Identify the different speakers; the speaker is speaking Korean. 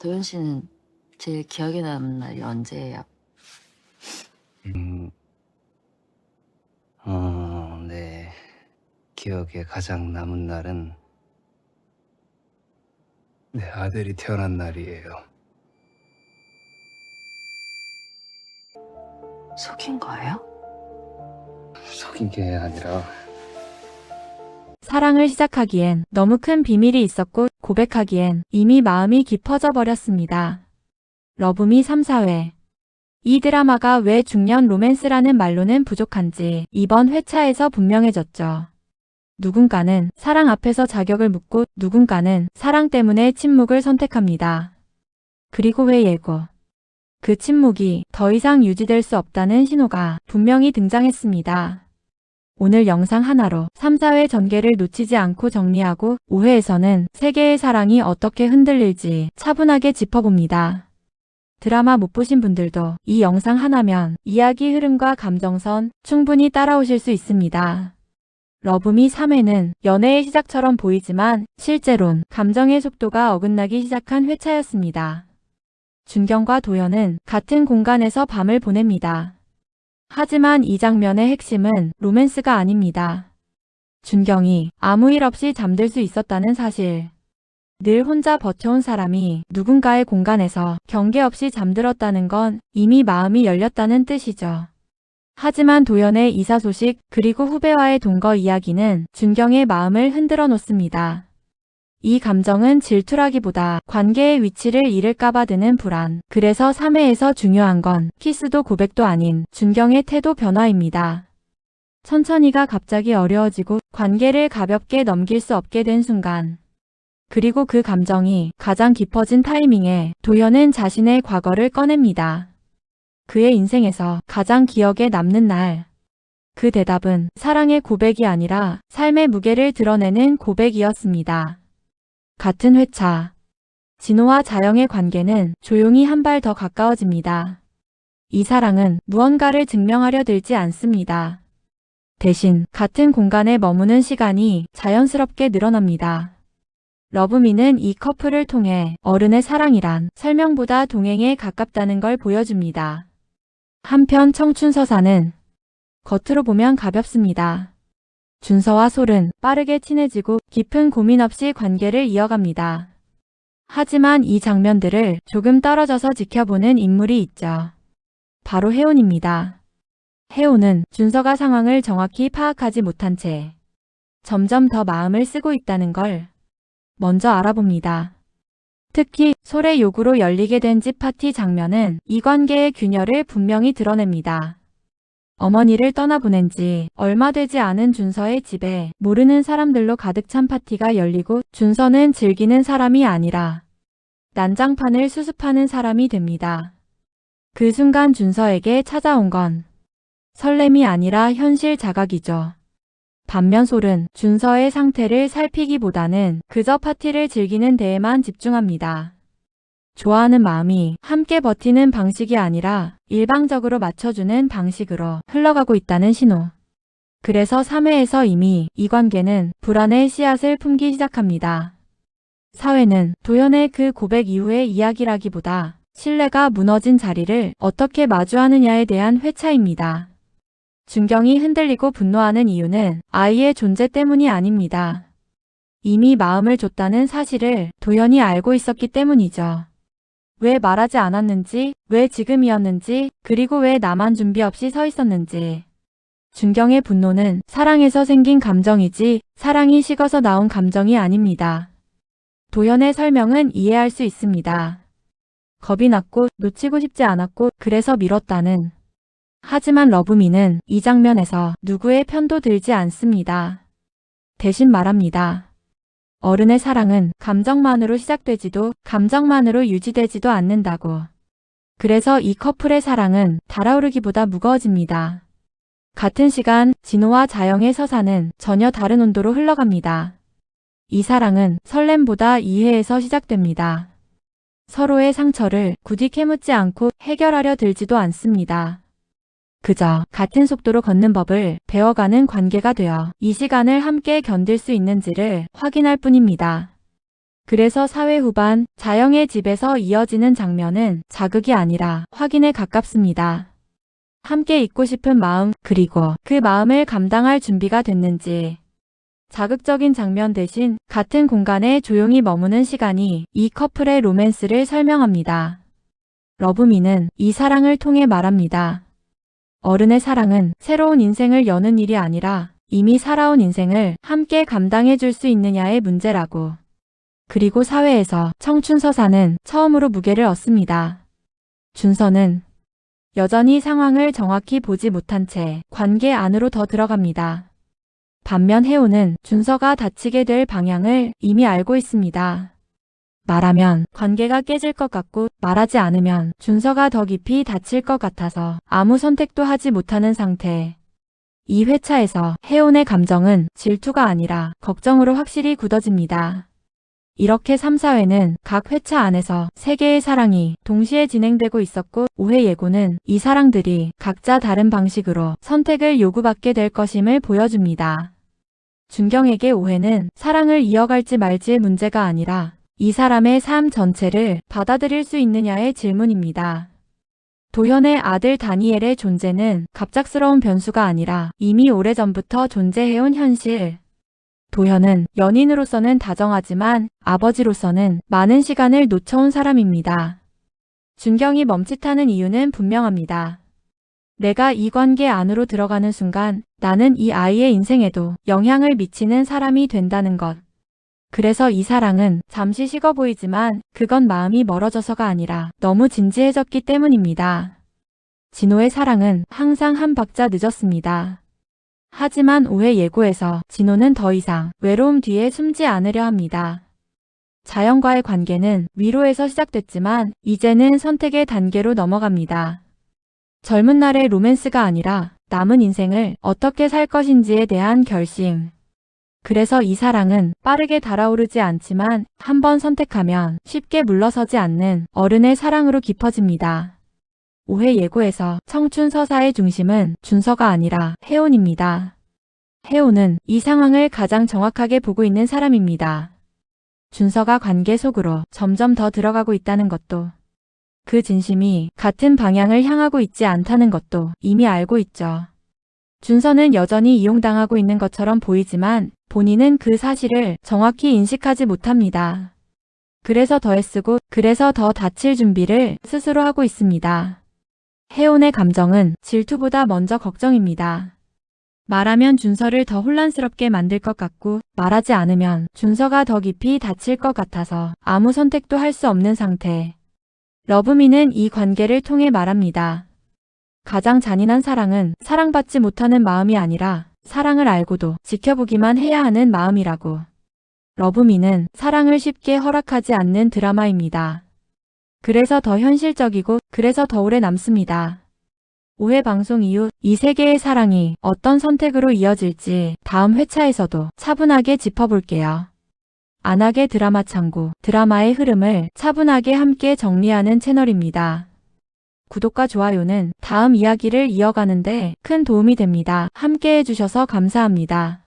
Speaker 1: 도현 씨는 제일 기억에 남는 날이 언제예요?
Speaker 2: 음. 네. 기억에 가장 남은 날은 내 아들이 태어난 날이에요.
Speaker 1: 속인 거예요?
Speaker 2: 속인 게 아니라
Speaker 3: 사랑을 시작하기엔 너무 큰 비밀이 있었고 고백하기엔 이미 마음이 깊어져 버렸습니다. 러브미 3, 4회. 이 드라마가 왜 중년 로맨스라는 말로는 부족한지 이번 회차에서 분명해졌죠. 누군가는 사랑 앞에서 자격을 묻고 누군가는 사랑 때문에 침묵을 선택합니다. 그리고 왜 예고? 그 침묵이 더 이상 유지될 수 없다는 신호가 분명히 등장했습니다. 오늘 영상 하나로 3, 4회 전개를 놓치지 않고 정리하고 5회에서는 세계의 사랑이 어떻게 흔들릴지 차분하게 짚어봅니다. 드라마 못 보신 분들도 이 영상 하나면 이야기 흐름과 감정선 충분히 따라오실 수 있습니다. 러브미 3회는 연애의 시작처럼 보이지만 실제론 감정의 속도가 어긋나기 시작한 회차였습니다. 준경과 도연은 같은 공간에서 밤을 보냅니다. 하지만 이 장면의 핵심은 로맨스가 아닙니다. 준경이 아무 일 없이 잠들 수 있었다는 사실. 늘 혼자 버텨온 사람이 누군가의 공간에서 경계 없이 잠들었다는 건 이미 마음이 열렸다는 뜻이죠. 하지만 도연의 이사 소식 그리고 후배와의 동거 이야기는 준경의 마음을 흔들어 놓습니다. 이 감정은 질투라기보다 관계의 위치를 잃을까봐 드는 불안. 그래서 3회에서 중요한 건 키스도 고백도 아닌 준경의 태도 변화입니다. 천천히가 갑자기 어려워지고 관계를 가볍게 넘길 수 없게 된 순간. 그리고 그 감정이 가장 깊어진 타이밍에 도현은 자신의 과거를 꺼냅니다. 그의 인생에서 가장 기억에 남는 날. 그 대답은 사랑의 고백이 아니라 삶의 무게를 드러내는 고백이었습니다. 같은 회차. 진호와 자영의 관계는 조용히 한 발 더 가까워집니다. 이 사랑은 무언가를 증명하려 들지 않습니다. 대신 같은 공간에 머무는 시간이 자연스럽게 늘어납니다. 러브미는 이 커플을 통해 어른의 사랑이란 설명보다 동행에 가깝다는 걸 보여줍니다. 한편 청춘서사는 겉으로 보면 가볍습니다. 준서와 솔은 빠르게 친해지고 깊은 고민 없이 관계를 이어갑니다. 하지만 이 장면들을 조금 떨어져서 지켜보는 인물이 있죠. 바로 혜온입니다. 혜온은 준서가 상황을 정확히 파악하지 못한 채 점점 더 마음을 쓰고 있다는 걸 먼저 알아봅니다. 특히 솔의 요구로 열리게 된 집 파티 장면은 이 관계의 균열을 분명히 드러냅니다. 어머니를 떠나보낸 지 얼마 되지 않은 준서의 집에 모르는 사람들로 가득 찬 파티가 열리고 준서는 즐기는 사람이 아니라 난장판을 수습하는 사람이 됩니다. 그 순간 준서에게 찾아온 건 설렘이 아니라 현실 자각이죠. 반면 솔은 준서의 상태를 살피기보다는 그저 파티를 즐기는 데에만 집중합니다. 좋아하는 마음이 함께 버티는 방식이 아니라 일방적으로 맞춰주는 방식으로 흘러가고 있다는 신호. 그래서 3회에서 이미 이 관계는 불안의 씨앗을 품기 시작합니다. 4회는 도연의 그 고백 이후의 이야기라기보다 신뢰가 무너진 자리를 어떻게 마주하느냐에 대한 회차입니다. 준경이 흔들리고 분노하는 이유는 아이의 존재 때문이 아닙니다. 이미 마음을 줬다는 사실을 도연이 알고 있었기 때문이죠. 왜 말하지 않았는지, 왜 지금이었는지, 그리고 왜 나만 준비 없이 서 있었는지. 준경의 분노는 사랑에서 생긴 감정이지 사랑이 식어서 나온 감정이 아닙니다. 도연의 설명은 이해할 수 있습니다. 겁이 났고 놓치고 싶지 않았고 그래서 미뤘다는. 하지만 러브미는 이 장면에서 누구의 편도 들지 않습니다. 대신 말합니다. 어른의 사랑은 감정만으로 시작되지도 감정만으로 유지되지도 않는다고. 그래서 이 커플의 사랑은 달아오르기보다 무거워집니다. 같은 시간 진호와 자영의 서사는 전혀 다른 온도로 흘러갑니다. 이 사랑은 설렘보다 이해에서 시작됩니다. 서로의 상처를 굳이 캐묻지 않고 해결하려 들지도 않습니다. 그저 같은 속도로 걷는 법을 배워가는 관계가 되어 이 시간을 함께 견딜 수 있는지를 확인할 뿐입니다. 그래서 사회 후반 자영의 집에서 이어지는 장면은 자극이 아니라 확인에 가깝습니다. 함께 있고 싶은 마음, 그리고 그 마음을 감당할 준비가 됐는지. 자극적인 장면 대신 같은 공간에 조용히 머무는 시간이 이 커플의 로맨스를 설명합니다. 러브미는 이 사랑을 통해 말합니다. 어른의 사랑은 새로운 인생을 여는 일이 아니라 이미 살아온 인생을 함께 감당해 줄 수 있느냐의 문제라고. 그리고 사회에서 청춘서사는 처음으로 무게를 얻습니다. 준서는 여전히 상황을 정확히 보지 못한 채 관계 안으로 더 들어갑니다. 반면 혜호는 준서가 다치게 될 방향을 이미 알고 있습니다. 말하면 관계가 깨질 것 같고 말하지 않으면 준서가 더 깊이 다칠 것 같아서 아무 선택도 하지 못하는 상태. 이 회차에서 혜원의 감정은 질투가 아니라 걱정으로 확실히 굳어집니다. 이렇게 3, 4회는 각 회차 안에서 3개의 사랑이 동시에 진행되고 있었고 5회 예고는 이 사랑들이 각자 다른 방식으로 선택을 요구받게 될 것임을 보여줍니다. 준경에게 5회는 사랑을 이어갈지 말지의 문제가 아니라 이 사람의 삶 전체를 받아들일 수 있느냐의 질문입니다. 도현의 아들 다니엘의 존재는 갑작스러운 변수가 아니라 이미 오래전부터 존재해온 현실. 도현은 연인으로서는 다정하지만 아버지로서는 많은 시간을 놓쳐온 사람입니다. 준경이 멈칫하는 이유는 분명합니다. 내가 이 관계 안으로 들어가는 순간 나는 이 아이의 인생에도 영향을 미치는 사람이 된다는 것. 그래서 이 사랑은 잠시 식어 보이지만 그건 마음이 멀어져서가 아니라 너무 진지해졌기 때문입니다. 진호의 사랑은 항상 한 박자 늦었습니다. 하지만 5회 예고에서 진호는 더 이상 외로움 뒤에 숨지 않으려 합니다. 자연과의 관계는 위로에서 시작됐지만 이제는 선택의 단계로 넘어갑니다. 젊은 날의 로맨스가 아니라 남은 인생을 어떻게 살 것인지에 대한 결심. 그래서 이 사랑은 빠르게 달아오르지 않지만 한번 선택하면 쉽게 물러서지 않는 어른의 사랑으로 깊어집니다. 5회 예고에서 청춘 서사의 중심은 준서가 아니라 혜원입니다. 혜원은 이 상황을 가장 정확하게 보고 있는 사람입니다. 준서가 관계 속으로 점점 더 들어가고 있다는 것도, 그 진심이 같은 방향을 향하고 있지 않다는 것도 이미 알고 있죠. 준서는 여전히 이용당하고 있는 것처럼 보이지만 본인은 그 사실을 정확히 인식하지 못합니다. 그래서 더 애쓰고 그래서 더 다칠 준비를 스스로 하고 있습니다. 혜원의 감정은 질투보다 먼저 걱정입니다. 말하면 준서를 더 혼란스럽게 만들 것 같고 말하지 않으면 준서가 더 깊이 다칠 것 같아서 아무 선택도 할 수 없는 상태. 러브미는 이 관계를 통해 말합니다. 가장 잔인한 사랑은 사랑받지 못하는 마음이 아니라 사랑을 알고도 지켜보기만 해야 하는 마음이라고. 러브미는 사랑을 쉽게 허락하지 않는 드라마입니다. 그래서 더 현실적이고 그래서 더 오래 남습니다. 5회 방송 이후 이 세 개의 사랑이 어떤 선택으로 이어질지 다음 회차에서도 차분하게 짚어볼게요. 안하게 드라마 창고, 드라마의 흐름을 차분하게 함께 정리하는 채널입니다. 구독과 좋아요는 다음 이야기를 이어가는데 큰 도움이 됩니다. 함께 해주셔서 감사합니다.